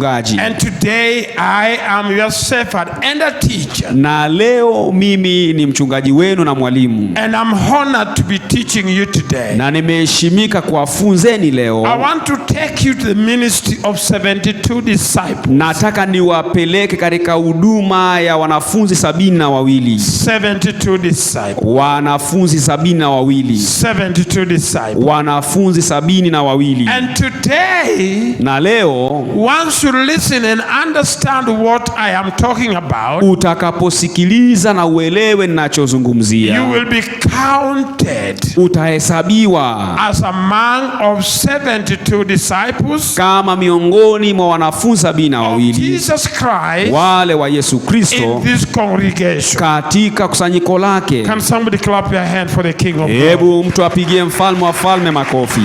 And today I am your shepherd and a teacher. Na leo mimi ni mchungaji wenu na mwalimu. And I'm honored to be teaching you today. Na nimeheshimika kuwafunzeni leo. I want to take you to the ministry of 72 disciples. Nataka niwapeleke katika huduma ya wanafunzi 72. 72 disciples. Wanafunzi 72. 72 disciples. Wanafunzi 72. And today, na leo, once you listen and understand what I am talking about, utakaposikiliza na uelewe ninachozungumzia, you will be counted, utahesabiwa as among of 72 disciples, kama miongoni mwa wanafunzi 72 Jesus Christ, wale wa Yesu Kristo, in this congregation. katika kusanyiko lake. Can somebody clap your hand for the King of Glory? Hebu mtu apigie mfalme wa falme makofi.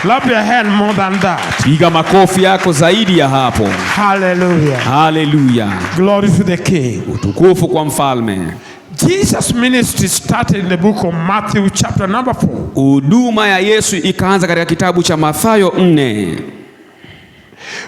Clap your hand more than that. Piga makofi yako zaidi ya hapo. Hallelujah. Hallelujah. Glory to the King. Utukufu kwa mfalme. Jesus' ministry started in the book of Matthew chapter number 4. Huduma ya Yesu ikaanza katika kitabu cha Mathayo 4.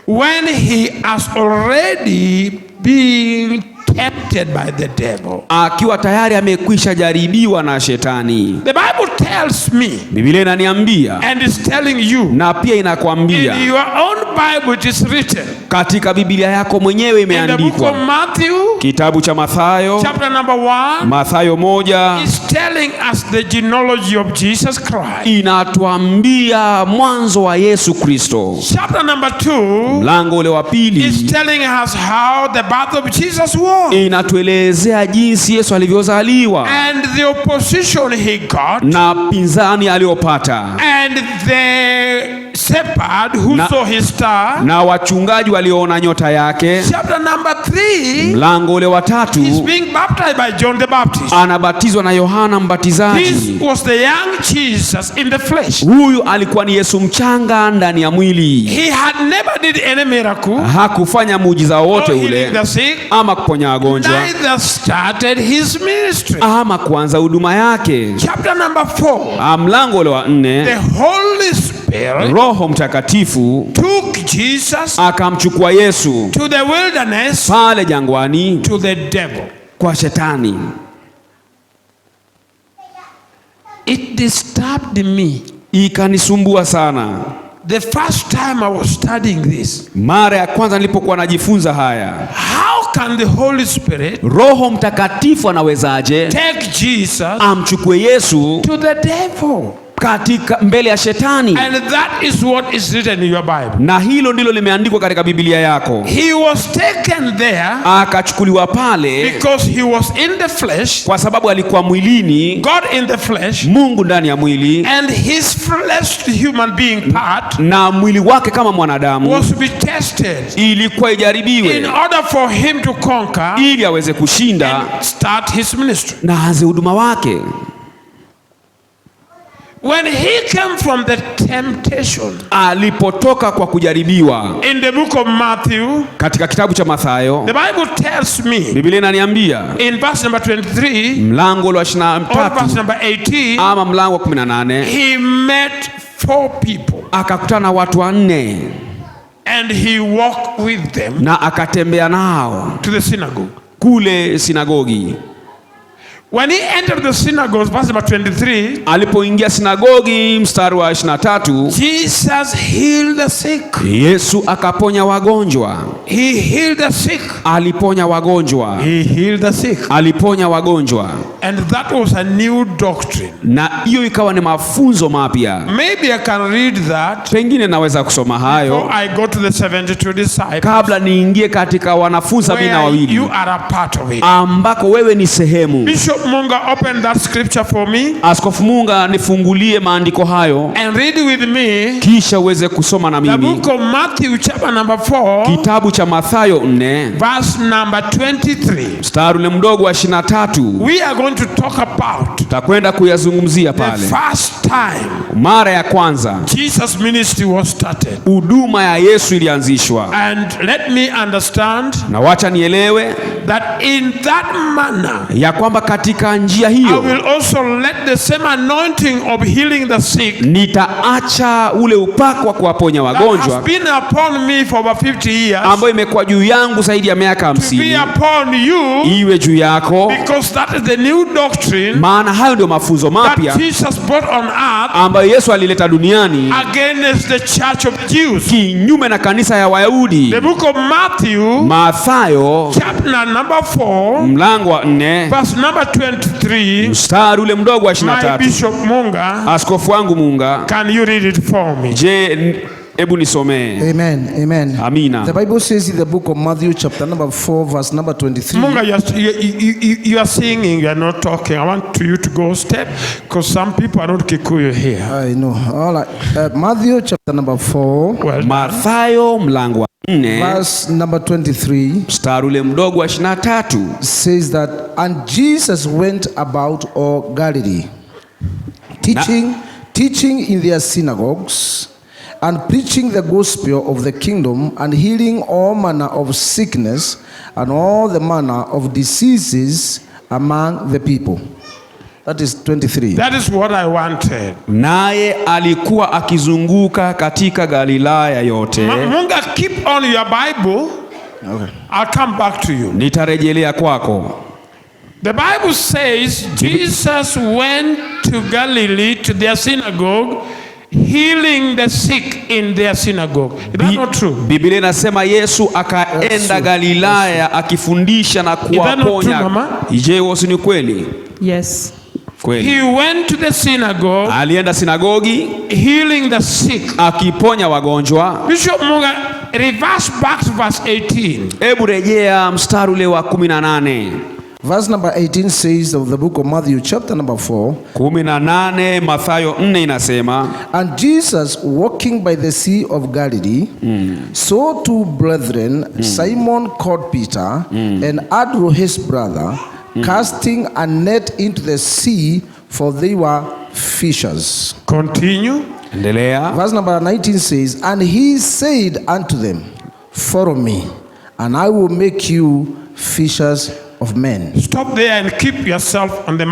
When he has already been tempted by the devil. Akiwa tayari amekwisha jaribiwa na shetani. The Bible tells me, Biblia inaniambia, and is telling you, na pia inakwambia, in your own Bible it is written, katika Biblia yako mwenyewe in the book imeandikwa, of Matthew kitabu cha Mathayo chapter number 1, Mathayo 1 is telling us the genealogy of Jesus Christ. inatuambia mwanzo wa Yesu Kristo. Chapter number 2 Mlango ule wa is pili telling us how the birth of Jesus was, inatuelezea jinsi Yesu alivyozaliwa and the opposition he got, na pinzani aliyopata, and the shepherd who saw his star. na wachungaji walioona nyota yake. Chapter number 3 Mlango ule wa is 3 being baptized by John the Baptist. anabatizwa na Yohana This Mbatizaji. was the young Jesus in the flesh. Huyu alikuwa ni Yesu mchanga ndani ya mwili. He had never did any miracle, Hakufanya muujiza wote or healing ule, the sick, ama kuponya wagonjwa, neither started his ministry. ama kuanza huduma yake. Chapter number 4, Mlango ule wa 4, the Holy Spirit Roho Mtakatifu took Jesus akamchukua Yesu to the wilderness, pale jangwani to the devil. kwa shetani. It disturbed me. Ikanisumbua sana. The first time I was studying this. Mara ya kwanza nilipokuwa najifunza haya, How can the Holy Spirit Roho Mtakatifu anawezaje take Jesus amchukue Yesu to the devil? katika mbele ya shetani? And that is what is written in your Bible. Na hilo ndilo limeandikwa katika Biblia yako. He was taken there Akachukuliwa pale because he was in the flesh, kwa sababu alikuwa mwilini, God in the flesh, Mungu ndani ya mwili, and his flesh human being part na mwili wake kama mwanadamu was to be tested ilikuwa in ijaribiwe order for him to conquer ili aweze kushinda and start his ministry. na aanze huduma wake. When he came from the temptation, Alipotoka kwa kujaribiwa, in the book of Matthew, katika kitabu cha Mathayo, the Bible tells me Biblia inaniambia in verse number 23 mlango wa or verse 23 number 18, ama mlango wa 18, he met 4 people akakutana na watu 4 and he walked with them na akatembea nao to the synagogue. kule sinagogi. When he entered the synagogue, verse number 23, Alipoingia sinagogi, mstari wa 23, Jesus healed the sick. Yesu akaponya wagonjwa. He healed the sick. Aliponya wagonjwa. He healed the sick. Aliponya wagonjwa. And that was a new doctrine. Na hiyo ikawa ni mafunzo mapya. Maybe I can read that. Pengine naweza kusoma hayo Before I go to the 72 disciples, kabla niingie katika wanafunzi 72 where you are a part of it. ambako wewe ni sehemu. Bishop Munga, open that scripture for me. Askofu Munga, nifungulie maandiko hayo And read with me kisha uweze kusoma na the mimi. book of Matthew chapter number 4, Kitabu cha Mathayo 4 verse number 23. mstari ule mdogo wa 23. We are going to talk about Tutakwenda kuyazungumzia the pale first time mara ya kwanza Jesus' ministry was started. huduma ya Yesu ilianzishwa. And let me understand Na wacha nielewe that in that manner, ya kwamba katika njia I hiyo will also let the same anointing of healing the sick nitaacha ule upako wa kuwaponya that has wagonjwa been upon me for over 50 years ambayo imekuwa juu yangu zaidi ya miaka to be 50 upon you, iwe juu yako, because that is the new doctrine maana hayo ndio mafunzo that mapya Jesus brought on earth ambayo Yesu alileta duniani against the church of the Jews. kinyume na kanisa ya Wayahudi. The book of Matthew, Mathayo chapter number 4, mlango wa 4 verse number 23. mstari ule mdogo wa My 23. Bishop Munga, Askofu wangu Munga, can you read it for me? je, hebu nisomee. Amen. Amen. Amina. The Bible says in the book of Matthew, chapter number 4, verse number 23. Munga, you are singing, you are not talking. I want you to go step, because some people are not Kikuyu here. I know. All right. Matthew, chapter number 4, Well, Mathayo mlango wa 4 verse number 23 mstari ule mdogo wa 23. says that, and Jesus went about all Galilee, teaching in their synagogues, and preaching the gospel of the kingdom, and healing all manner of sickness and all the manner of diseases among the people. That is 23. that is what I wanted. Naye alikuwa akizunguka katika Galilaya yote. Munga, keep on your Bible. Okay. I'll come back to you. Nitarejelea kwako. The Bible says Jesus went to Galilee, to their synagogue, healing the sick in their synagogue. Is that not true? Biblia inasema Yesu akaenda Galilaya akifundisha na that not true, kuwaponya. Mama? Je, wosi ni kweli? Yes. Kweli. He went to the synagogue, Alienda sinagogi healing the sick. akiponya wagonjwa. Bishop Munga, reverse back to verse 18. Hebu rejea mstari ule wa 18. Verse number 18 says of the book of Matthew, chapter number 4, 18 Mathayo 4 inasema, and Jesus walking by the sea of Galilee saw two brethren, Simon called Peter, and Andrew his brother, casting a net into the sea, for they were fishers. Continue. endelea. Verse number 19 says, and he said unto them, follow me, and I will make you fishers of men. Stop there and keep yourself on the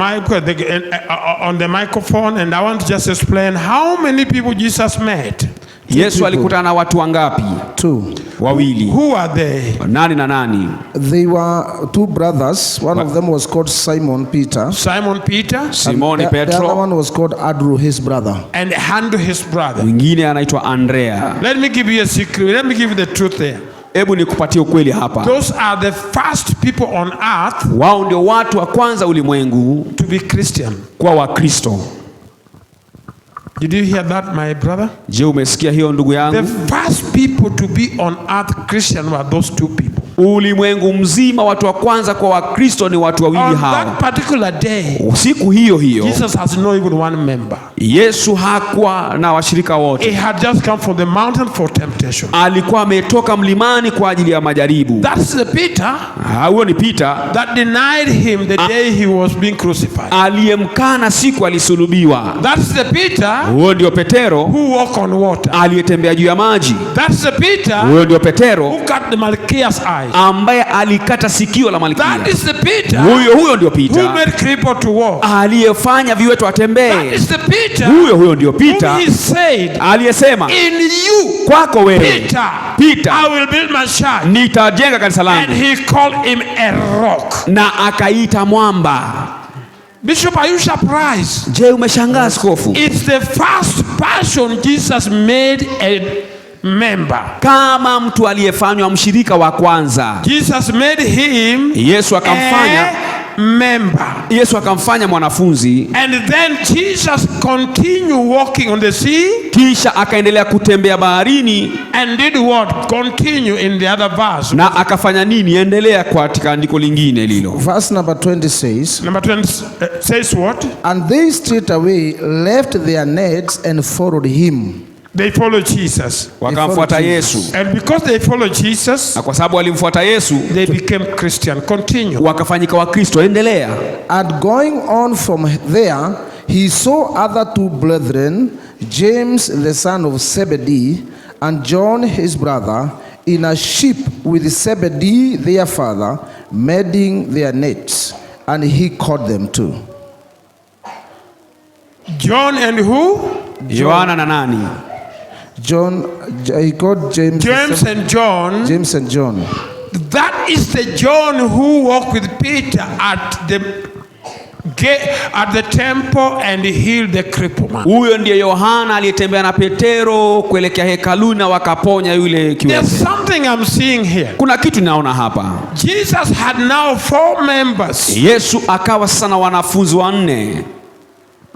microphone, and I want to just explain how many people Jesus met. Yesu alikutana na watu wangapi? Two. Wawili. Who are they? Nani na nani? They were two brothers. One of them was called Simon Peter. Simon Peter Simoni The other Petro, one was called Andrew, his brother. and Andrew his brother. mwingine anaitwa Andrea. Let me give you a secret. Let me give you the truth there. Hebu nikupatie ukweli hapa. Those are the first people on earth Wao ndio watu wa kwanza ulimwengu to be Christian. kwa Wakristo. Did you hear that, my brother? Je, umesikia hiyo ndugu The yangu? first people to be on earth Christian were those two people. Ulimwengu mzima watu wa kwanza kwa Wakristo ni watu wawili On hawa. that particular day, Siku hiyo hiyo Jesus has no even one member. Yesu hakuwa na washirika He wote. had just come from the mountain for temptation. Alikuwa ametoka mlimani kwa ajili ya majaribu. That's the Peter Huyo ni Peter that denied him the day he was being crucified. aliyemkana siku alisulubiwa. That's the Peter Huyo ndio Petero who walked on water. aliyetembea juu ya maji. That's the Peter Huyo ndio Petero who cut the Malchias eye. ambaye alikata sikio la That malkia. is the Peter Huyo ndio who Peter made cripple to walk. aliyefanya viwete That watembee. is the Peter Huyo ndio whom Peter he said, aliyesema, in you, kwako wewe Peter, Peter, I will build my church. nitajenga kanisa And langu, he called him a rock. na akaita mwamba. Bishop, are you surprised? Je, umeshangaa askofu? It's the first person Jesus made a member. Kama mtu aliyefanywa mshirika wa kwanza, Jesus made him Yesu akamfanya a member. Yesu akamfanya mwanafunzi, And then Jesus continued walking on the sea kisha akaendelea kutembea baharini. and did what? Continue in the other verse. Na akafanya nini? Endelea katika andiko lingine lilo. Verse number 20 says, Number 20 says what? and they straightway left their nets and followed him. They follow Jesus. Wakamfuata Yesu, And because they follow Jesus, na kwa sababu walimfuata Yesu they became Christian. Continue. wakafanyika Wakristo. Endelea. And going on from there, he saw other two brethren, James the son of Zebedee, and John his brother, in a ship with Zebedee their father, mending their nets, and he caught them too. John and who? Yohana na nani? John, he called James. James and John. James and John. That is the John who walked with Peter at the gate, at the temple, and healed the crippled man. Huyo ndiye Yohana aliyetembea na Petero kuelekea hekaluni na wakaponya yule kiwete. There's something I'm seeing here. Kuna kitu naona hapa. Jesus had now 4 members. Yesu akawa sasa na wanafunzi 4.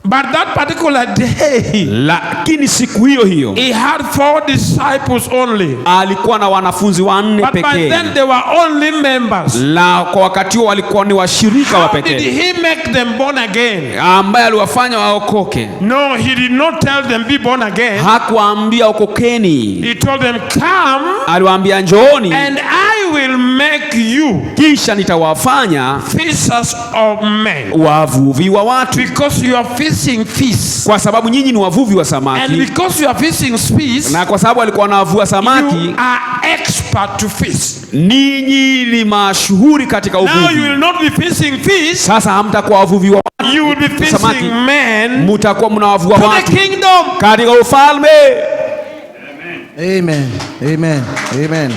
But that particular day, lakini siku hiyo hiyo he had 4 disciples only. alikuwa na wanafunzi 4 But by pekee. then they were only members. La, kwa wakati huo walikuwa ni washirika wa How did pekee, he make them born again? ambaye aliwafanya waokoke. No, he did not tell them be born again. Hakuwaambia okokeni, He told them come aliwaambia njooni and I will make you kisha nitawafanya fishers of men. wavuvi wa watu. Because you are fishing fish. Kwa sababu nyinyi ni wavuvi wa And samaki, because you are fishing fish, na kwa sababu alikuwa anavua samaki, you are expert to fish. ninyi ni mashuhuri katika Now you uvuvi. will not be fishing fish. Sasa hamtakuwa wavuvi wa You will be samaki, fishing men mutakuwa mnawavua for the watu kingdom. katika ufalme. Amen. Amen. Amen.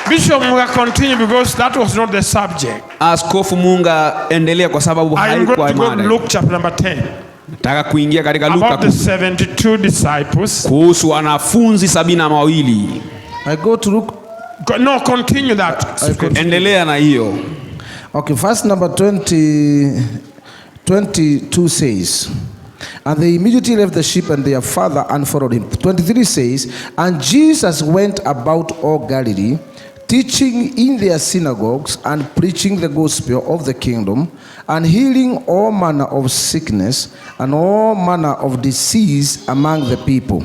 Bishop Munga, continue because that was not the subject. Askofu Munga, endelea kwa sababu I am going haikuwa to go to mada. Luke chapter number 10. Nataka kuingia katika Luka About the 72 disciples. kuhusu wanafunzi 72. I go to Luke. No, continue that. Endelea na hiyo. Okay, verse number 22 says, and they immediately left the ship and their father and followed him. 23 says, and Jesus went about all Galilee, teaching in their synagogues and preaching the gospel of the kingdom, and healing all manner of sickness and all manner of disease among the people.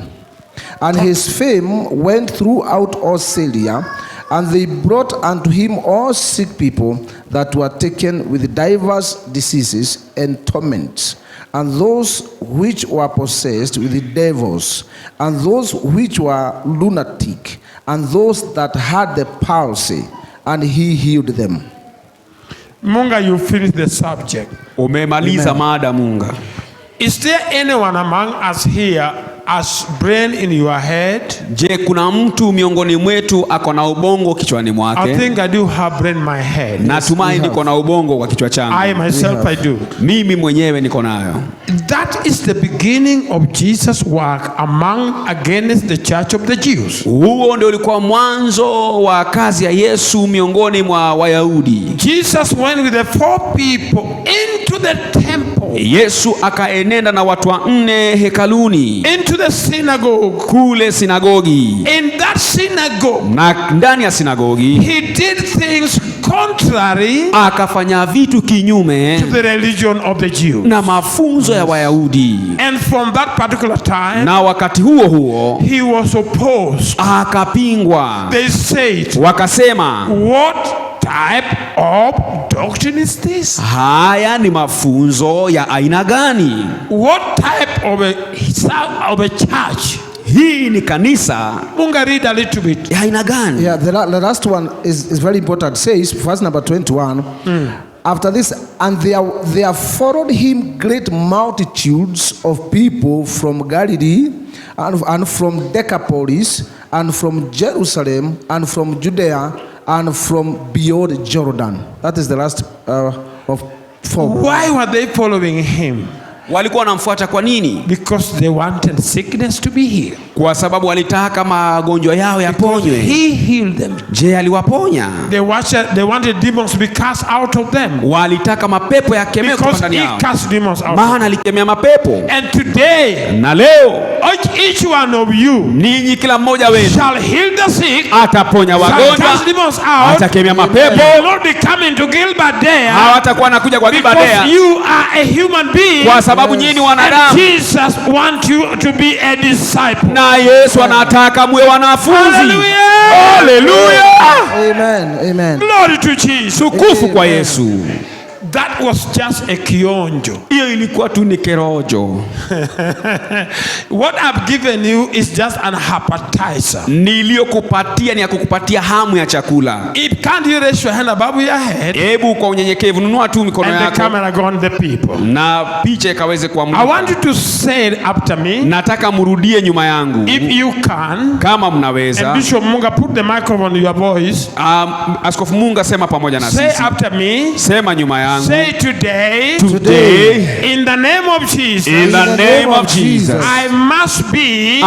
And his fame went throughout all Syria, and they brought unto him all sick people that were taken with divers diseases and torments, and those which were possessed with devils, and those which were lunatic, and those that had the palsy, and he healed them. Munga, you finished the subject. Umemaliza mada Munga. Is there anyone among us here as brain in your head? Je, kuna mtu miongoni mwetu ako na ubongo kichwani I mwake? think I do have brain in my head. Natumai niko na ubongo kwa kichwa changu. I myself I do. Mimi mwenyewe niko nayo. That is the beginning of Jesus' work against the church of the Jews. Huo ndio ulikuwa mwanzo wa kazi ya Yesu miongoni mwa Wayahudi. Jesus went with the 4 people into the temple, Yesu akaenenda na watu 4 hekaluni, into the synagogue. kule sinagogi. In that synagogue, Na ndani ya sinagogi he did things contrary akafanya vitu kinyume to the religion of the Jews. na mafunzo ya Wayahudi. And from that particular time, Na wakati huo huo he was opposed. akapingwa. They said, Wakasema, what type of doctrine is this? haya ni mafunzo ya aina gani? What type of a church? Hii ni kanisa Munga, read a little bit. ya aina gani? Yeah, the last one is very important. It says, verse number 21, after this, and there followed him great multitudes of people from Galilee and from Decapolis and from Jerusalem and from Judea and from beyond Jordan. That is the last of 4. Why were they following him? Walikuwa wanamfuata kwa nini? Because they wanted sickness to be healed. Kwa sababu walitaka magonjwa yao yaponywe. He healed them. Je, aliwaponya? They wanted demons to be cast out of them. Walitaka mapepo yakemewe kutoka Because ndani he yao. cast demons out. Maana alikemea mapepo. And today, Na leo each one of you ninyi kila mmoja wenu shall heal the sick, ataponya shall wagonjwa, cast demons out. atakemea They mapepo. will not be coming to Gilbert there, Hawatakuwa nakuja kwa because Gibadea you are a human being. kwa sababu nyinyi ni And wanadamu. Jesus wants you to be a disciple. Na Yesu anataka muwe wanafunzi. Hallelujah. Haleluya! Amen. Amen. Glory to Jesus. Tukufu kwa Yesu. That was just a kionjo. Hiyo ilikuwa tu ni kerojo. What I've given you is just an appetizer. Niliyokupatia ni ya kukupatia hamu ya chakula. Can't you raise your hand above your head? Hebu kwa unyenyekevu nunua tu mikono yako. And the camera go on the people. Na picha ikaweze kuamka. I want you to say it after me. Nataka mrudie nyuma yangu. If you can. Kama mnaweza. And Bishop Munga, put the microphone on your voice. Askofu Munga, sema pamoja na sisi. Say after me. Sema nyuma yangu. Say today. Today. In the name of Jesus. In the name of Jesus. I must be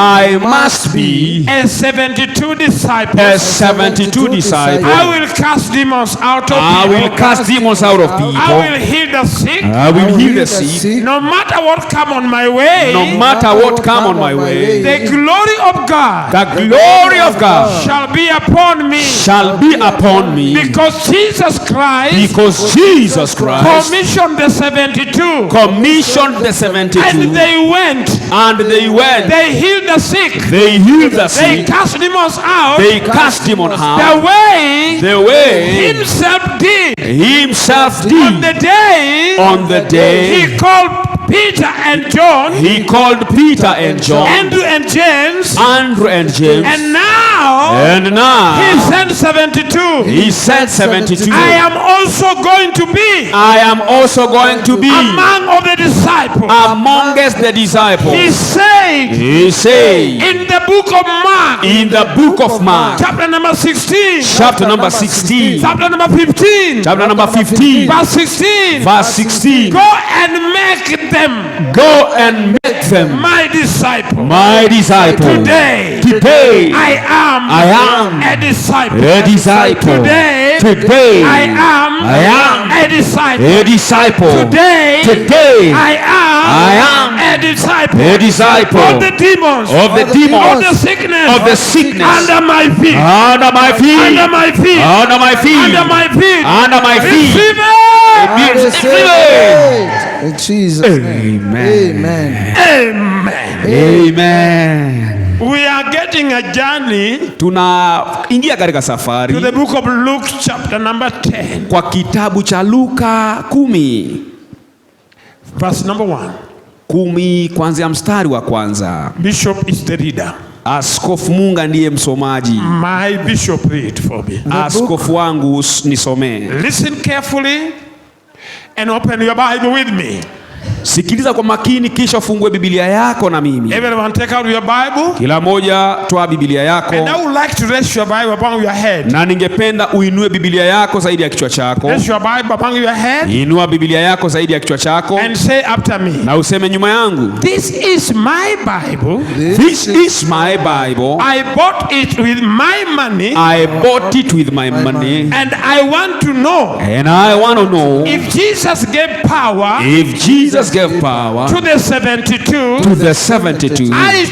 a 72 disciple. A 72 disciple. I will cast demons out of people. I will cast demons out of people. I will heal the sick. I will heal the sick. No matter what come on my way. No matter what come on my way. The glory of God. The glory of God shall be upon me. Shall be upon me. Because Jesus Christ. Because Jesus Christ commissioned the 72. Commissioned the 72. And they went. And they went. They healed the sick. They healed the sick. They cast demons out. They cast demons out. The way himself did. On the day he called Peter and John. He called Peter and John. Andrew and James. And now he sent 72. He sent 72. I am also going to be among of the disciples. Amongst the disciples. He said in the book of Mark. In the book of Mark. Chapter number 16. Chapter number 16. Chapter number 15. Chapter number 15. Verse 16. Verse 16. Go and make them my disciple. Today I am a disciple. Today I am a disciple. Today I am a disciple. Of the demons. Of the sickness. Under my feet. Receive it. In Jesus' name. Amen. We are getting a journey. Tunaingia katika safari. To the book of Luke chapter number 10. Kwa kitabu cha Luka 10. Verse number 1. 10 kuanzia mstari wa kwanza. Bishop is the reader. Askofu Munga ndiye msomaji. My bishop read for me. Askofu wangu nisomee. Listen carefully and open your Bible with me. Sikiliza kwa makini kisha ufungue Biblia yako na mimi. Everyone take out your Bible. Kila moja toa Biblia yako. And I would like to raise your Bible above your head. Na ningependa uinue Biblia yako zaidi ya kichwa chako. Raise your Bible above your head. Inua Biblia yako zaidi ya kichwa chako. And say after me. Na useme nyuma yangu. This is my Bible. This is my Bible. I bought it with my money. And I want to know. If Jesus gave power. To the 72. I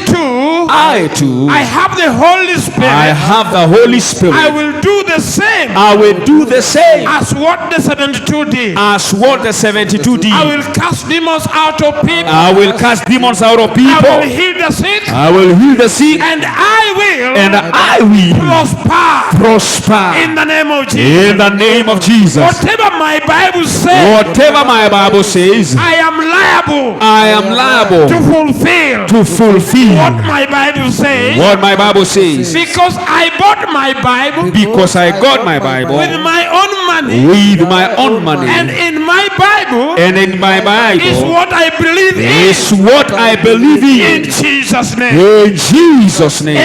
too. I have the Holy Spirit. I will do the same. As what the 72 did. I will cast demons out of people. I will heal the sick. And I will prosper. In the name of Jesus. Whatever my Bible says. I am liable to fulfill what my Bible says. Because I bought my Bible. With my own money. And in my Bible. Is what I believe in. In Jesus' name.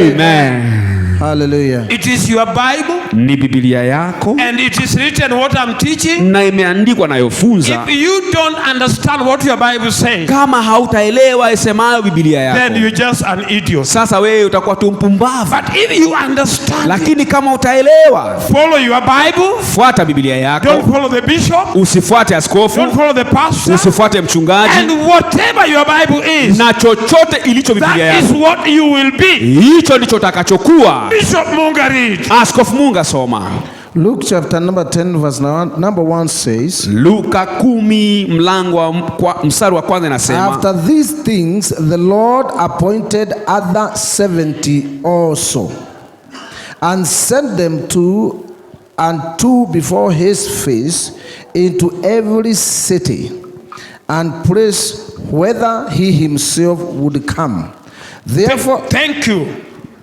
Amen. Hallelujah. It is your Bible. Ni Biblia yako. And it is written what I'm teaching. Na imeandikwa nayofunza. If you don't understand what your Bible says. Kama hautaelewa isemayo Biblia yako. Then you just an idiot. Sasa wewe utakuwa tu mpumbavu. But if you understand. Lakini kama utaelewa. Follow your Bible. Fuata Biblia yako. Don't follow the bishop. Usifuate askofu. Don't follow the pastor. Usifuate mchungaji. And whatever your Bible is. Na chochote ilicho Biblia yako. That is what you will be. Hicho ndicho utakachokuwa. Bishop Munga read. Askofu Munga soma. Luke chapter number 10 verse number 1 says. Luka 10 mlango mstari wa kwanza inasema. After these things the Lord appointed other 70 also, and sent them to and 2 before his face into every city and place whether he himself would come. Therefore, thank you.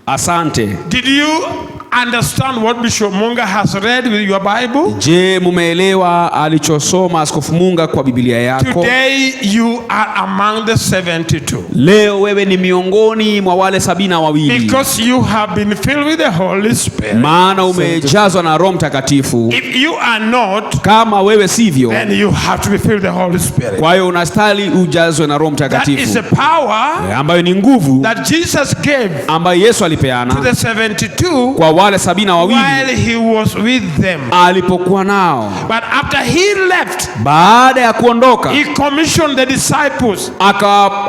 Asante. Did you understand what Bishop Munga has read with your Bible? Je, mumeelewa alichosoma Askofu Munga kwa Biblia yako? Today you are among the 72. Leo wewe ni miongoni mwa wale 72. Because you have been filled with the Holy Spirit. Maana umejazwa na Roho Mtakatifu. If you are not, kama wewe sivyo, then you have to be filled with the Holy Spirit. Kwa hiyo unastahili ujazwe na Roho Mtakatifu. That is a power ambayo ni nguvu that Jesus gave ambayo Yesu alipeana to the 72 kwa wale 72 while he was with them. Alipokuwa nao. But after he left, baada ya kuondoka, he commissioned the disciples.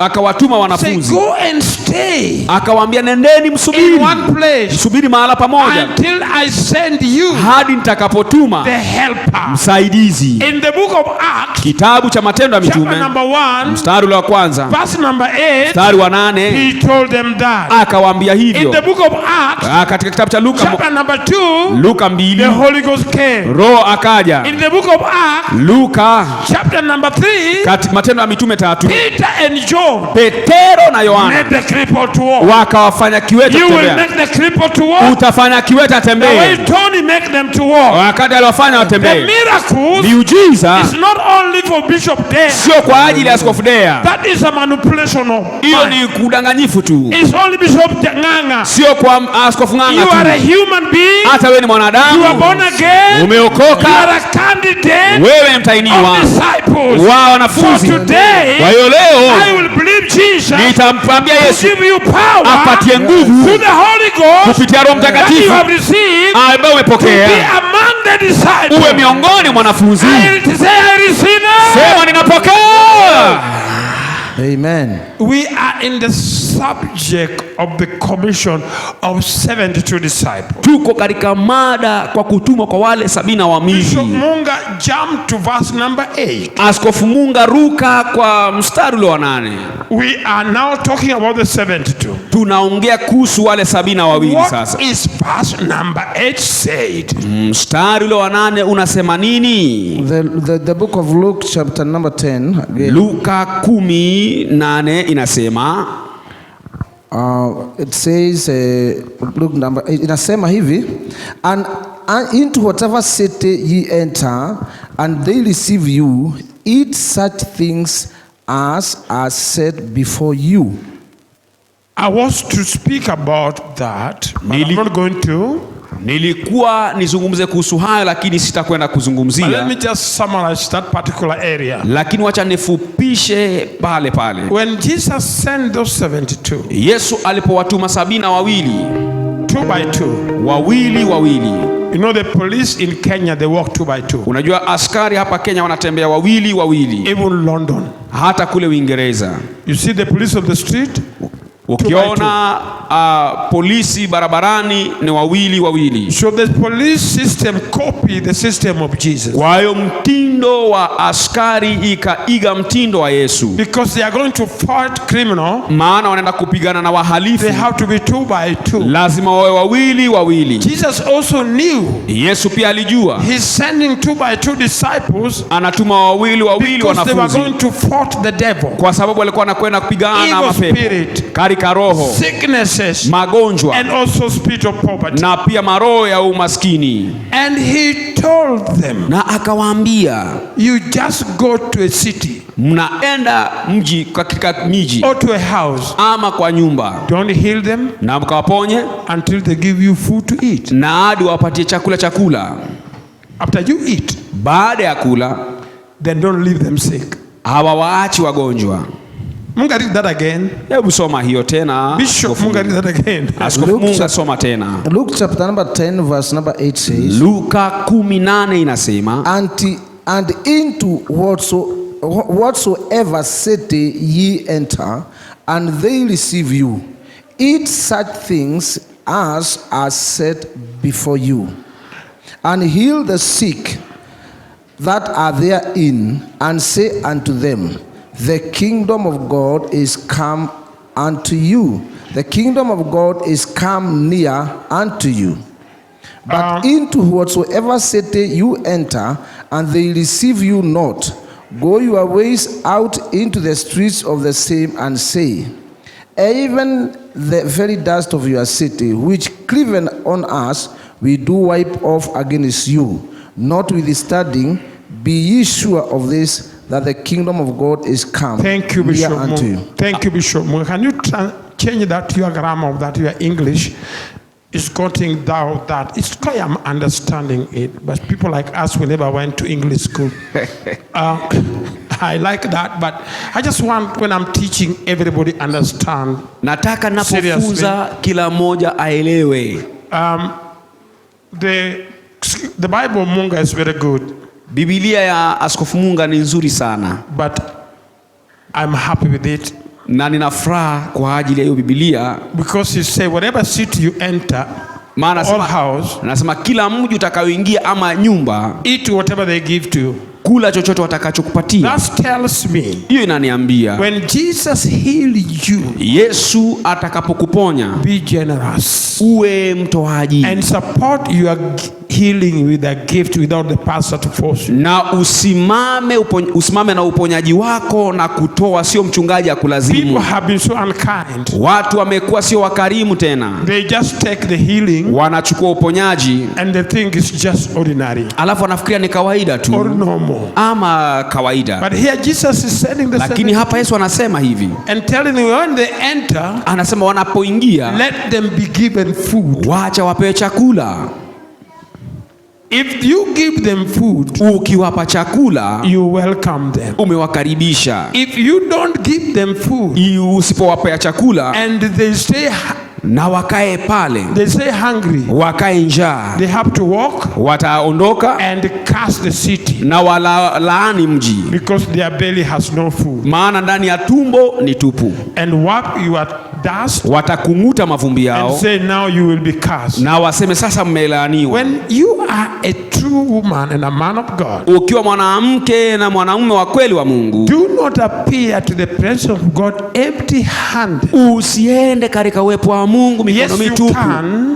Akawatuma wanafunzi. Say, go and stay. Akawaambia nendeni msubiri. In one place. Msubiri mahala pamoja. Until I send you. Hadi nitakapotuma the helper. Msaidizi. In the book of Acts. Kitabu cha Matendo ya Mitume. Chapter number 1. Mstari wa kwanza. Verse number 8. Mstari wa 8. He told them that. Akawaambia hivyo. In the book of Acts. Katika kitabu cha Luka. Chapter number 2. Luka 2. The Holy Ghost came. Roho akaja. In the book of Acts. Luka. Chapter number 3. Katika Matendo ya Mitume 3. Peter and John. Petero na Yohana. Made the cripple to walk. Wakawafanya kiwete kutembea. You will make the cripple to walk. Utafanya kiwete atembee. The way Tony make them to walk. Wakati aliwafanya watembee. The miracles. Miujiza. Is not only for Bishop Dea. Sio kwa ajili ya Askofu Dea. That is a manipulation of. Hiyo ni kudanganyifu tu. It's only Bishop Nganga. Sio kwa Askofu Nganga tu. You are a human being. Hata wewe ni mwanadamu. You are born again. Umeokoka. You are a candidate. Wewe mtainiwa. Disciples. Wa wanafunzi. For today, kwa hiyo leo I will believe Jesus. Nitamwambia Yesu. Give you power. Apatie nguvu. To the Holy Ghost. Kupitia Roho Mtakatifu. You have received. Ambaye umepokea. To be among the disciples. Uwe miongoni mwa wanafunzi. I receive. Sema ninapokea. Amen. We are in the subject of the commission of 72 disciples. Tuko katika mada kwa kutumwa kwa wale 72. Bishop Munga jump to verse number 8. Askofu Munga ruka kwa mstari ule wa 8. We are now talking about the 72. Tunaongea kuhusu wale 72 sasa. What is verse number 8 said? Mstari ule wa 8 unasema nini? The book of Luke chapter number 10. Again. Luka 10:8 inasema it says Luke number 8 inasema hivi, and into whatever city ye enter and they receive you, eat such things as are set before you. I was to speak about that, but I'm not going to. Nilikuwa nizungumze kuhusu hayo lakini sitakwenda kuzungumzia. Let me just summarize that particular area. Lakini wacha nifupishe pale. When Jesus sent those 72, Yesu alipowatuma 72, 2 by 2, wawili. You know the police in Kenya, they walk 2 by 2. Unajua askari hapa Kenya wanatembea wawili. Even London. Hata kule Uingereza. You see the police on the street? Ukiona polisi barabarani ni wawili. So the police system copy the system of Jesus. Kwa hiyo mtindo wa askari ikaiga mtindo wa Yesu. Because they are going to fight criminal. Maana wanaenda kupigana na wahalifu. They have to be 2 by 2. Lazima wawe wawili. Jesus also knew. Yesu pia alijua. He's sending 2 by 2 disciples. Anatuma wawili wanafunzi. Because they were going to fight the devil. Kwa sababu walikuwa wanakwenda kupigana na mapepo. Karoho, sicknesses, magonjwa, and also spirit of poverty, na pia maroho ya umaskini. And he told them, na akawaambia, you just go to a city, mnaenda mji katika miji, or to a house, ama kwa nyumba, don't heal them, na mkawaponye until they give you food to eat, na hadi wapatie chakula. After you eat, baada ya kula, then don't leave them sick. Hawawaachi wagonjwa. Munga read that again. Hebu soma hiyo tena. Bishop Munga read that again. Askofu Munga soma tena. Luke chapter number 10 verse number 8 says, Luka 18 inasema, and into whatsoever city ye enter, and they receive you, eat such things as are set before you, and heal the sick that are therein, and say unto them, the kingdom of God is come unto you. The kingdom of God is come near unto you. But into whatsoever city you enter, and they receive you not, go your ways out into the streets of the same, and say, even the very dust of your city, which cleaven on us, we do wipe off against you. Notwithstanding, be ye sure of this, that the kingdom of God is come. Thank you, Bishop unto you. Thank you, Bishop. Can you change that your grammar of that your English is quoting down that? It's quite I'm understanding it, but people like us, we never went to English school. I like that, but I just want, when I'm teaching, everybody understand. Nataka napofunza kila moja aelewe. The Bible Munga is very good. Biblia ya Askofu Munga ni nzuri sana. But I'm happy with it. Na ninafuraha kwa ajili ya hiyo Biblia. Because he say whatever city you enter, all house, anasema kila mji utakaoingia ama nyumba, eat whatever they give to you. Kula chochote watakachokupatia. That tells me, hiyo inaniambia, when Jesus healed you, Yesu atakapokuponya, be generous, uwe mtoaji, and support your healing with a gift without the pastor to force you. Na usimame na uponyaji wako na kutoa, sio mchungaji akulazimu. People have been so unkind. Watu wamekuwa sio wakarimu tena. They just take the healing, wanachukua uponyaji, and they think it's just ordinary. Alafu wanafikiria ni kawaida tu. Or normal. Ama kawaida. But here Jesus is saying the lakini hapa Yesu anasema hivi. And telling you when they enter, anasema wanapoingia, let them be given food. Waacha wapewe chakula. If you give them food, ukiwapa chakula, you welcome them. Umewakaribisha. If you don't give them food, usipowapea chakula, and they stay na wakae pale, they stay hungry, wakae njaa, they have to walk, wataondoka, and curse the city, na walaani mji, because their belly has no food. Maana ndani ya tumbo ni tupu. And wipe your dust, watakunguta mavumbi yao, and say now you will be cursed. Na waseme sasa mmelaaniwa. When you are a true woman and a man of God, ukiwa mwanamke na mwanamume wa kweli wa Mungu, do not appear to the presence of God empty-handed. Usiende katika uwepo wa Mungu mikono mitupu.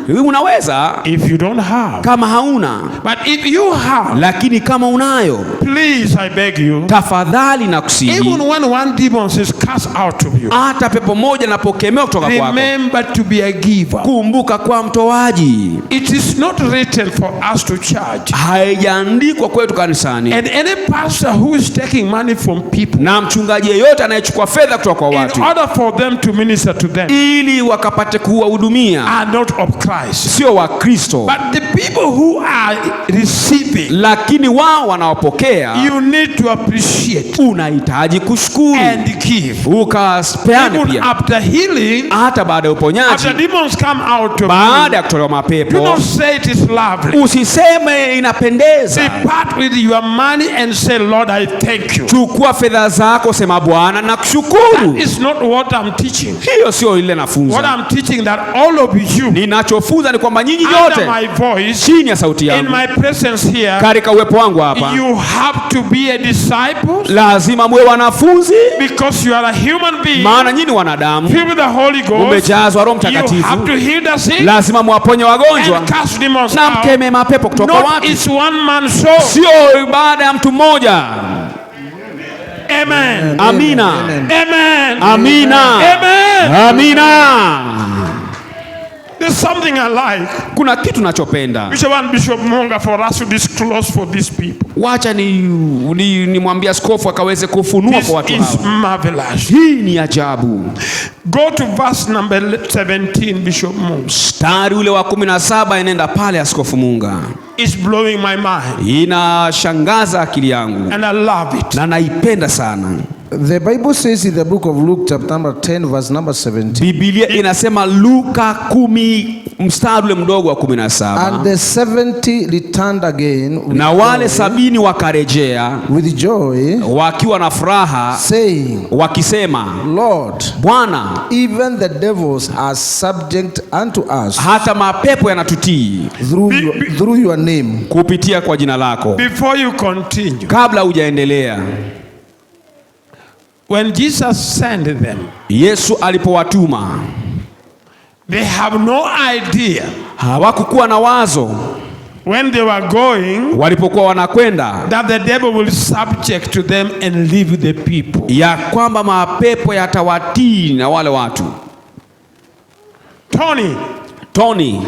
Wewe unaweza, if you don't have, kama hauna. But if you have, lakini kama unayo, please I beg you, tafadhali nakusihi, even when one demon is cast out of you, hata pepo moja napokemewa kutoka kwako, remember to be a giver. Kumbuka kwa mtoaji. It is not written for us to charge. Haijaandikwa kwetu kanisani. And any pastor who is taking money from people, na mchungaji yeyote anayechukua fedha kutoka kwa watu, in order for them to minister to them, ili wakapate kuwahudumia, are not of Christ, sio wa Kristo. But the people who are receiving, lakini wao wanaopokea, you need to appreciate, unahitaji kushukuru and give. Ukapeane pia. After healing, hata baada ya uponyaji, after demons come out of baada ya kutolewa mapepo, do not say it is lovely. Usiseme inapendeza. Depart with your money and say, Lord, I thank you. Chukua fedha zako, sema Bwana nakushukuru. That is not what I'm teaching. Hiyo sio ile nafunza. What I'm teaching that all of you, ninachofunza ni kwamba nyinyi nyote, my voice, chini ya sauti yangu, in my presence here, katika uwepo wangu hapa, you have to be a disciple. Lazima muwe wanafunzi, because you are a human being. Maana nyinyi wanadamu, filled with the Holy Ghost, umejazwa Roho Mtakatifu. You have to heal the sick. Lazima muwaponye wagonjwa, and cast demons na mkeme mapepo kutoka watu. watu. It's one man show. Sio ibada ya mtu mmoja. Amen. Amina. Amen. Amina. Amen. Amina. There's something I like. Kuna kitu nachopenda. Bishop Munga, for us to disclose for these people. Wacha ni mwambie askofu akaweze kufunua kwa watu hawa. This is marvelous. Hii ni ajabu. Go to verse number 17, Bishop Munga. Mstari ule wa 17, enenda pale askofu Munga. It's blowing my mind. Inashangaza akili yangu. And I love it. Na naipenda sana. The Bible says in the book of Luke chapter number 10 verse number 17. Biblia inasema Luka 10 mstari ule mdogo wa 17. And the 70 returned again, na wale 70 wakarejea with joy, wakiwa na furaha, saying, wakisema, Lord, Bwana, even the devils are subject unto us, hata mapepo yanatutii through your name. Kupitia kwa jina lako. Before you continue, kabla hujaendelea, when Jesus sent them, Yesu alipowatuma, they have no idea Hawakukuwa na wazo when they were going walipokuwa wanakwenda that the devil will subject to them and leave the people. ya kwamba mapepo yatawatii na wale watu. Tony,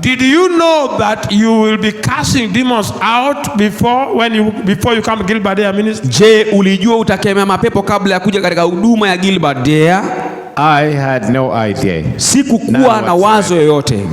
did you know that you will be casting demons out before you come to Gilbert Dare ministry? Je, ulijua utakemea mapepo kabla ya kuja katika huduma ya Gilbert Dare? I had no idea. Sikukuwa na wazo yoyote.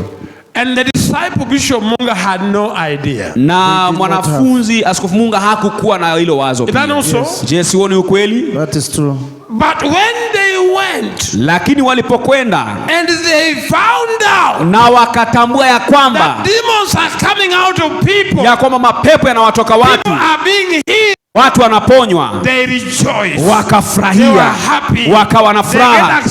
And the disciple Bishop Munga had no idea. Na mwanafunzi Askofu Munga hakukuwa na hilo wazo. Is that also? Yes. Je, sioni ukweli? That is true. But when they went, lakini walipokwenda and they found out na wakatambua ya kwamba that demons are coming out of people, ya kwamba mapepo yanawatoka watu, people are being healed, watu wanaponywa, they rejoice, wakafurahia, wakawa na furaha,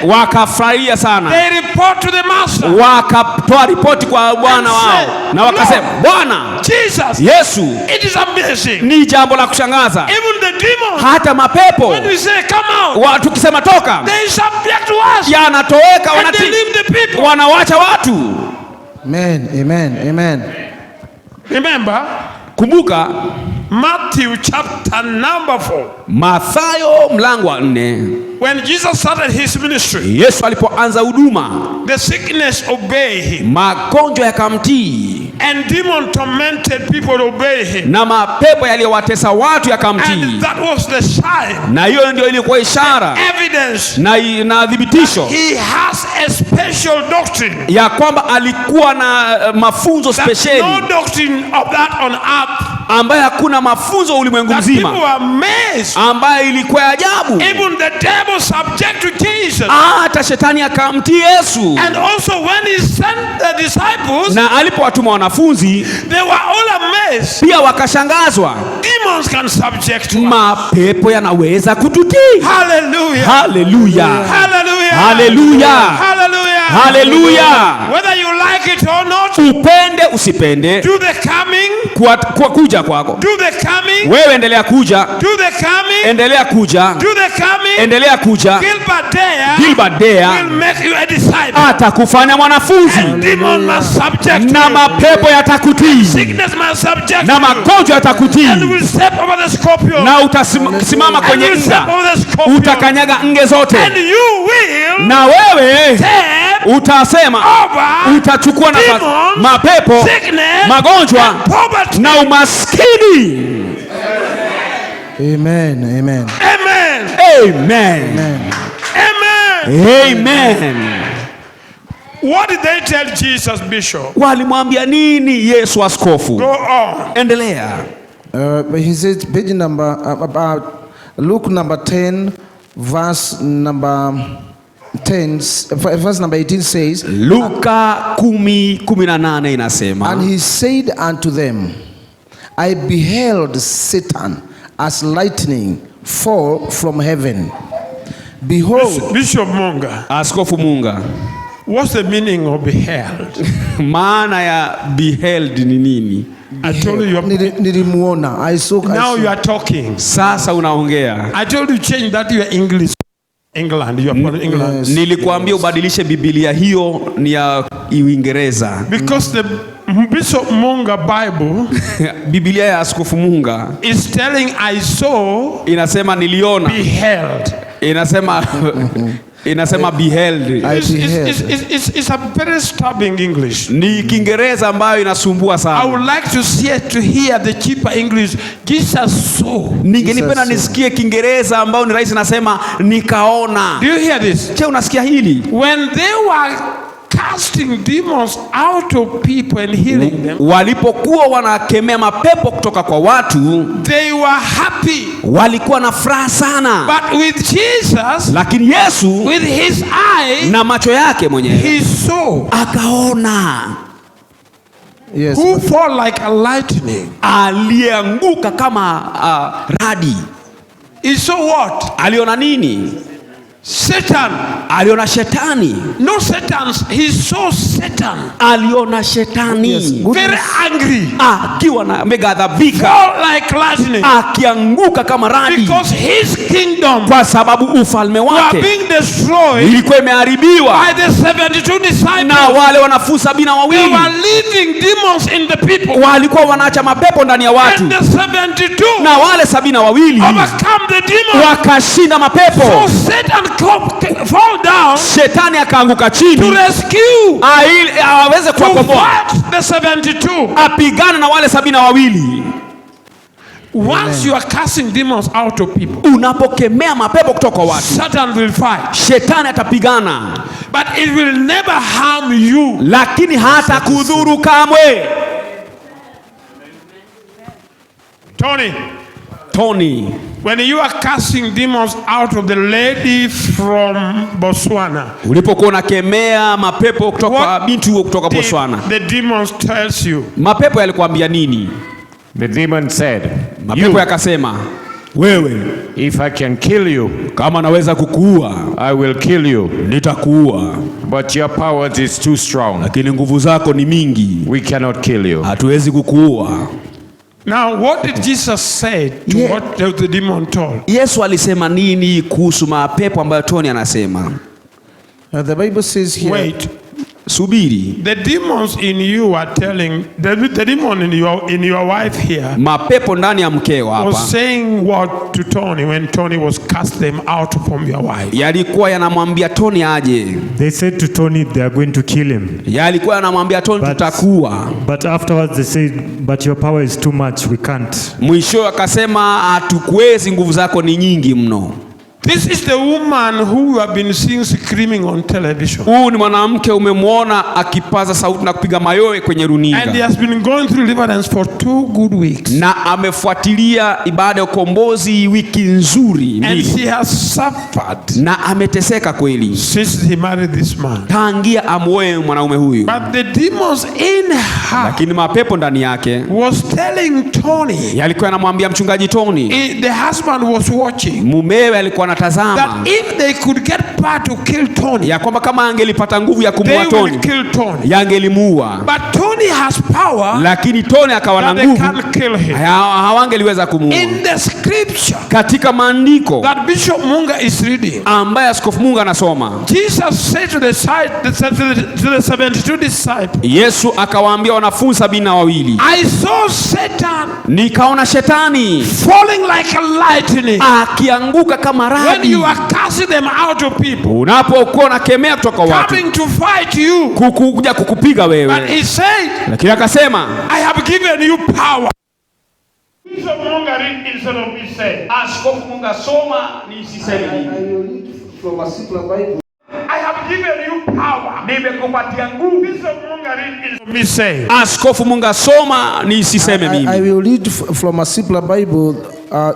wakafurahia sana, they report to the master, wakatoa ripoti kwa bwana wao na wakasema, Bwana Yesu, it is amazing, ni jambo la kushangaza, even the demons, hata mapepo when we say come out, tukisema toka, they subject to us, yanatoweka, and they leave the people, wanawacha watu. Amen, amen, amen. Remember, kumbuka Matthew chapter number 4. Mathayo mlango wa 4. When Jesus started his ministry, Yesu alipoanza huduma, the sickness obeyed him, magonjwa yakamtii, and demon tormented people obeyed him, na mapepo yaliyowatesa watu yakamtii. And that was the sign, na hiyo ndio ilikuwa ishara, evidence, na dhibitisho, he has a special doctrine, ya kwamba alikuwa na mafunzo speciali, no doctrine of that on earth, ambaye hakuna mafunzo ulimwengu mzima, ambaye ilikuwa ajabu. Even the devil subject to Jesus, hata shetani akamtii Yesu. And also when he sent the disciples, na alipowatuma wanafunzi, they were all amazed, pia wakashangazwa, demons can subject to mapepo yanaweza kututii. Hallelujah, hallelujah, hallelujah, hallelujah, hallelujah, hallelujah. Whether you like it or not, upende usipende, do the coming, kwa kuja kwako, do the coming, wewe endelea kuja, do the coming, endelea kuja, do the coming, endelea kuja. Gilbert Dare will make you a disciple, atakufanya mwanafunzi, demon must subject na mapepo yatakutii, sickness must subject, na magonjwa yatakutii, and will step over the scorpion, na utasimama kwenye nge, utakanyaga nge zote, and you will, na wewe utasema, utachukua na mapepo, magonjwa na umaskini. Amen, amen, amen, amen, amen, amen. What did they tell Jesus, Bishop? Walimwambia nini Yesu askofu? Go on. Endelea. He says page number about Luke number 10 verse number 10, verse number 18 says, Luka 10:18 inasema, and he said unto them, I beheld Satan as lightning fall from heaven. Behold, Bishop Munga, Askofu Munga, what's the meaning of beheld? maana ya beheld ni nini? I told you nilimuona. I saw. Now you are talking. Sasa unaongea. I told you change that you are English. England, you are from England. Yes. Nilikuambia ubadilishe Biblia, hiyo ni ya Uingereza. Because the Bishop Munga Bible Biblia ya Askofu Munga is telling I saw, inasema niliona, beheld. Inasema beheld. It's a very stubborn English. Ni Kiingereza ambayo inasumbua sana. I would like to hear the cheaper English. Jesus saw. Ningelipenda nisikie Kiingereza ambayo ni rahisi, nasema nikaona. Do you hear this? Je, unasikia hili? When they were casting demons out of people and healing them, walipokuwa wanakemea mapepo kutoka kwa watu, they were happy, walikuwa na furaha sana. But with Jesus, lakini Yesu with his eye, na macho yake mwenyewe, he saw, akaona. Yes, who fall like a lightning, alianguka kama radi. He saw what? Aliona nini? Satan. Aliona shetani. No Satan, he saw Satan. Aliona shetani. Yes, very angry. Akiwa na ameghadhabika. Fall like lightning. Akianguka kama radi. Because his kingdom, kwa sababu ufalme wake, were being destroyed, ilikuwa imeharibiwa by the 72 disciples. Na wale wanafunzi 72. They were leaving demons in the people. Walikuwa wanaacha mapepo ndani ya watu. And the 72, na wale 72 overcome the demons. Wakashinda mapepo. So Satan fall down. Shetani akaanguka chini. To rescue. Aweze kuwakomboa. The 72. Apigana na wale 72. Once you are casting demons out of people, unapokemea mapepo kutoka kwa watu, Satan will fight. Shetani atapigana. But it will never harm you. Lakini hata kudhuru kamwe. Tony, when you are casting demons out of the lady from Botswana, ulipokuwa unakemea mapepo kutoka kwa binti kutoka Botswana, the demons tells you, mapepo yalikwambia nini? The demon said, mapepo yakasema, wewe, if I can kill you, kama naweza kukuua, I will kill you, nitakuua, but your power is too strong, lakini nguvu zako ni mingi, we cannot kill you, hatuwezi kukuua. Now what did Jesus say to what the demon told? Yesu alisema nini kuhusu mapepo ambayo Tony anasema? The Bible says here, wait, subiri. The demons in you are telling, the demon in your wife here, mapepo ndani ya mkeo hapa, was saying what to Tony when Tony was cast them out from your wife? Yalikuwa yanamwambia Tony aje. They said to Tony they are going to kill him. Yalikuwa yanamwambia Tony tutakuwa. But afterwards they said, but your power is too much, we can't. Mwisho akasema hatukuwezi, nguvu zako ni nyingi mno. This is the woman who you have been seeing screaming on television. Huyu ni mwanamke umemwona akipaza sauti na kupiga mayowe kwenye runinga. And he has been going through deliverance for 2 good weeks. Na amefuatilia ibada ya ukombozi wiki nzuri mbili. And she has suffered. Na ameteseka kweli. Since he married this man. Tangia amuoe mwanaume huyu. But the demons in her, lakini mapepo ndani yake, was telling Tony, yalikuwa yanamwambia mchungaji Tony, the husband was watching, mumewe alikuwa anatazama, that if they could get power to kill Tony, ya kwamba kama angelipata nguvu ya kumuua Tony, yangelimuua. But Tony has power, lakini Tony akawa na nguvu, hawangeliweza kumuua. In the scripture, katika maandiko that Bishop Munga is reading, ambaye Askofu Munga anasoma, Jesus said to the 72 disciples, Yesu akawaambia wanafunzi 72, I saw Satan, nikaona shetani falling like a lightning, akianguka kama radi. When you are casting them out of people, unapokuwa unakemea kutoka watu, coming to fight you, kukuja kukupiga wewe. But he said, lakini akasema, I have given you power. Askofu Munga soma nisiseme nini. I have given you power. Nimekupatia nguvu. Askofu Munga soma nisiseme mimi. I will read from a simpler Bible.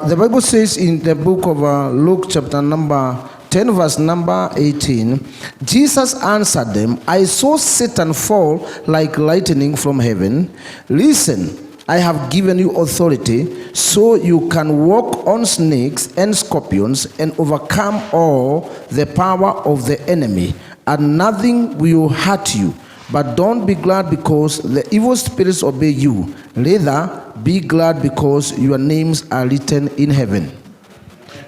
The Bible says in the book of Luke chapter number 10 verse number 18, Jesus answered them, I saw Satan fall like lightning from heaven. Listen, I have given you authority so you can walk on snakes and scorpions and overcome all the power of the enemy, and nothing will hurt you. But don't be glad because the evil spirits obey you. Rather, be glad because your names are written in heaven.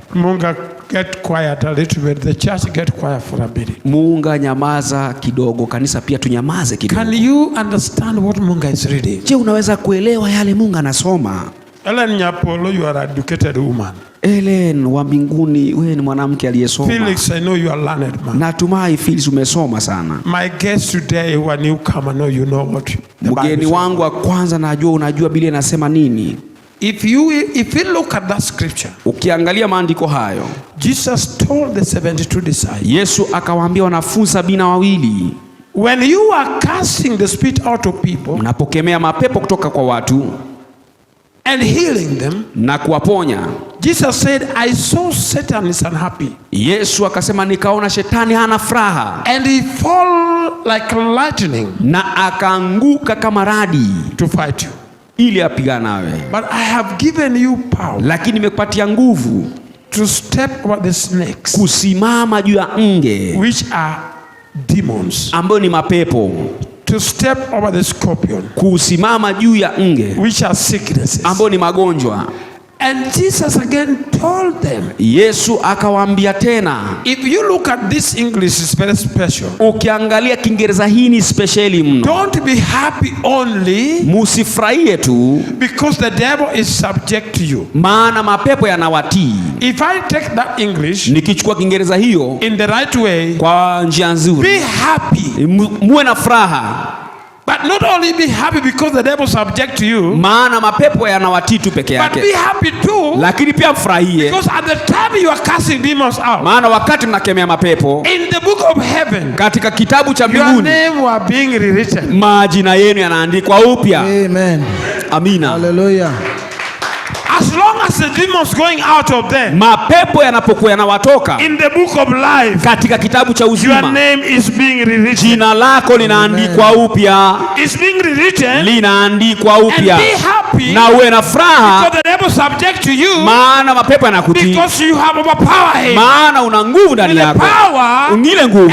Munga, get quiet a little bit. The church get quiet for a minute. Munga nyamaza kidogo, kanisa pia tunyamaze kidogo. Can you understand what Munga is reading? Je, unaweza kuelewa yale Munga anasoma? Ellen Nyapolo, you are an educated woman. Ellen wa mbinguni, wewe ni mwanamke aliyesoma. Felix, I know you are learned man. Natumai Felix umesoma sana. My guest today, when you come, I know you know what the Bible says. Mgeni wangu wa kwanza najua unajua Biblia inasema nini. If you look at that scripture, ukiangalia maandiko hayo, Jesus told the 72 disciples, Yesu akawaambia wanafunzi 72, when you are casting the spirit out of people, mnapokemea mapepo kutoka kwa watu and healing them, na kuwaponya, Jesus said, I saw Satan is unhappy. Yesu akasema nikaona shetani hana furaha, and he fall like lightning, na akaanguka kama radi to fight you, ili apigane nawe. But I have given you power, lakini nimekupatia nguvu, to step over the snakes, kusimama juu ya nge, which are demons, ambayo ni mapepo, to step over the scorpion, kusimama juu ya nge, which are sicknesses, ambayo ni magonjwa. And Jesus again told them, Yesu akawaambia tena, if you look at this English, is very special. Ukiangalia Kiingereza hii ni speciali mno. Don't be happy only musifurahie tu because the devil is subject to you. Maana mapepo yanawatii. If I take that English, nikichukua Kiingereza hiyo in the right way, kwa njia nzuri, be happy, muwe na furaha. But not only be happy because the devil subject to you, maana mapepo yanawatii tu peke yake, but be happy too, lakini pia mfurahie, because at the time you are casting demons out, maana wakati mnakemea mapepo in the book of heaven, katika kitabu cha mbinguni, your name were being rewritten, majina yenu yanaandikwa upya. Amen. Amina. Hallelujah. As long as the demons going out of them, mapepo yanapokuwa yanawatoka in the book of life, katika kitabu cha uzima, your name is being rewritten, jina lako linaandikwa upya, is being rewritten, linaandikwa upya, and be happy, na uwe na furaha, because the devil subject to you, maana mapepo yanakutii, because you have overpower him, maana una nguvu ndani yako, ile nguvu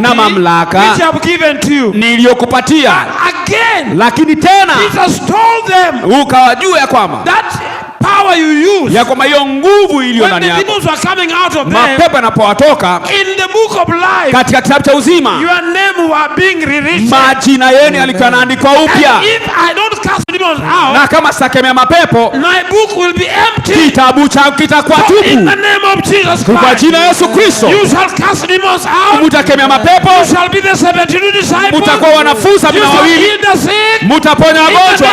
na mamlaka which I have given to you, niliyokupatia. Again, lakini tena Jesus told them, ukawajua ya kwamba that power you use, ya kwamba hiyo nguvu iliyo ndani yako, when the demons are coming out of them, mapepo yanapowatoka in the book of life, katika kitabu cha uzima, your name were being rewritten, majina yenu yalikuwa yanaandikwa upya. And if I don't cast demons out, na kama sitakemea mapepo, my book will be empty, kitabu changu kitakuwa tupu. In the name of Jesus Christ, kwa jina la Yesu Kristo, you shall cast demons out, mtakemea mapepo, you shall be the 72 disciples, mtakuwa wanafunzi 72, mtaponya wagonjwa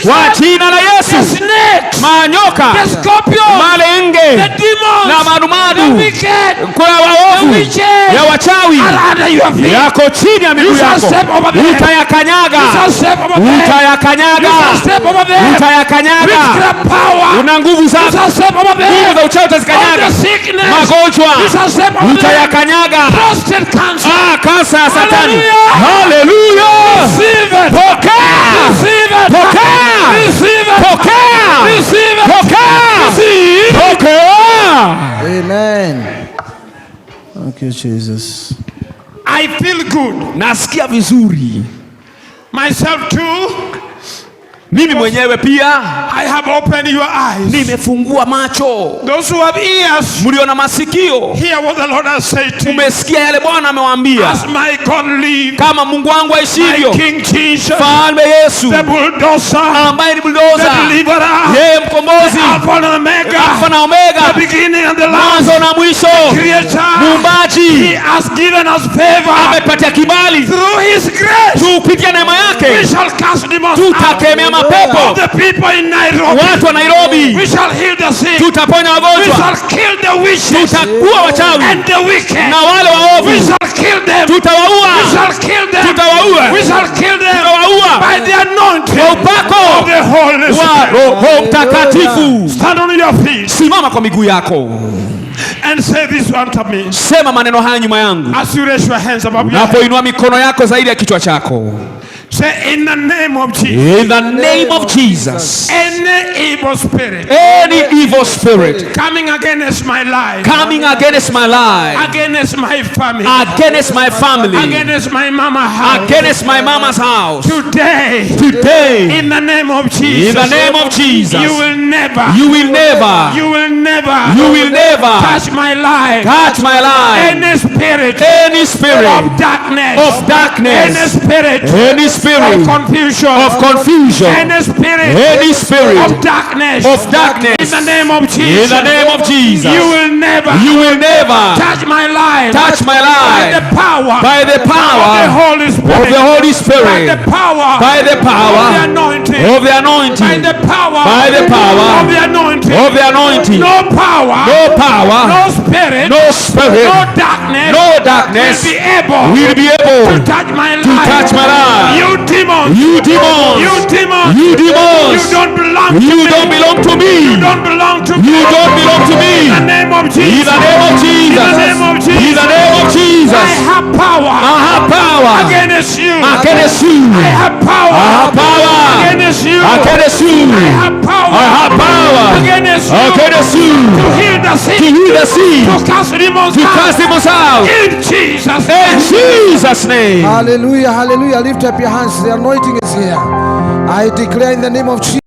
kwa jina la Yesu. The snakes, manyoka, the scorpion, malenge, the demons, na madumadu, the wicked, kwa waovu, ya wachawi, yako chini ya miguu yako, utayakanyaga, utayakanyaga, utayakanyaga. Una nguvu zako, nguvu za uchawi utazikanyaga, magonjwa utayakanyaga, kansa ya Satani. Haleluya! Pokea, Amen. Thank you, Jesus. I feel good. Nasikia vizuri. Myself too. Mimi mwenyewe pia, I have opened your eyes. Nimefungua macho. Those who have ears, mlio na masikio, hear what the Lord has said to you. Umesikia yale Bwana amewaambia. As my God lives, kama Mungu wangu aishivyo, my King Jesus, Mfalme Yesu, the bulldozer, ambaye ni bulldozer, the deliverer, yeye mkombozi, Alpha and Omega, Alpha na Omega, the beginning and the last, mwanzo na mwisho, Creator, Muumbaji. He has given us favor, amepatia kibali through His grace, tupitia neema yake. we shall cast demons tutakemea mapepo, out. The people in Nairobi, watu wa Nairobi, we shall heal the sick, tutaponya we wagonjwa, shall kill the witches, tutakuwa wachawi, and the wicked, na wale waovu, we shall kill them, tutawaua, we shall kill them, tutawaua, we shall kill them, tutawaua by the anointing kwa upako of the Holy wa Roho Mtakatifu. Stand on your feet. Simama kwa miguu yako and say this unto me. Sema maneno haya nyuma yangu. As you raise your hands above your head. Unapoinua mikono yako zaidi ya kichwa chako. Say in the name of Jesus. In the name of Jesus. Any evil spirit. Any evil spirit. Coming against my life. Coming against my life. Against my family. Against my family. Against my mama's house. Against my mama's house. Today. Today. In the name of Jesus. In the name of Jesus. You will never. You will never. You will never. You will never. Touch my life. Touch my life. Any spirit. Any spirit. Of darkness. Of darkness. Any spirit. Any spirit. Of confusion. Of confusion. Any spirit. Any spirit. Of darkness. Of darkness. In the name of Jesus. In the name of Jesus. You will never. You will never. Touch my life. Touch my life. By the power. By the power. Of the Holy Spirit. Of the Holy Spirit. By the power. By the power. Of the anointing. Of the anointing. By the power. By the power. Of the anointing. Of the anointing. No power. No power. No spirit. No spirit. No darkness. No darkness. Will be able. To touch my life. To touch my life. You demons. You demons. You demons. You demons. You don't belong to you me. Don't belong to me. You don't belong to me. You don't belong to me. In the name of Jesus. In the name of Jesus. In the name of Jesus. In the name of Jesus. I have power. I have power. Against you. Against you. I have power. I have power. Against you. Against you. I have power. I have power. Against you. Against you. To heal the the sea. To heal the sick. To cast demons To out. cast demons out. In Jesus' In name. Jesus' name. Hallelujah, hallelujah. Lift up your hands. The anointing is here. I declare in the name of Jesus.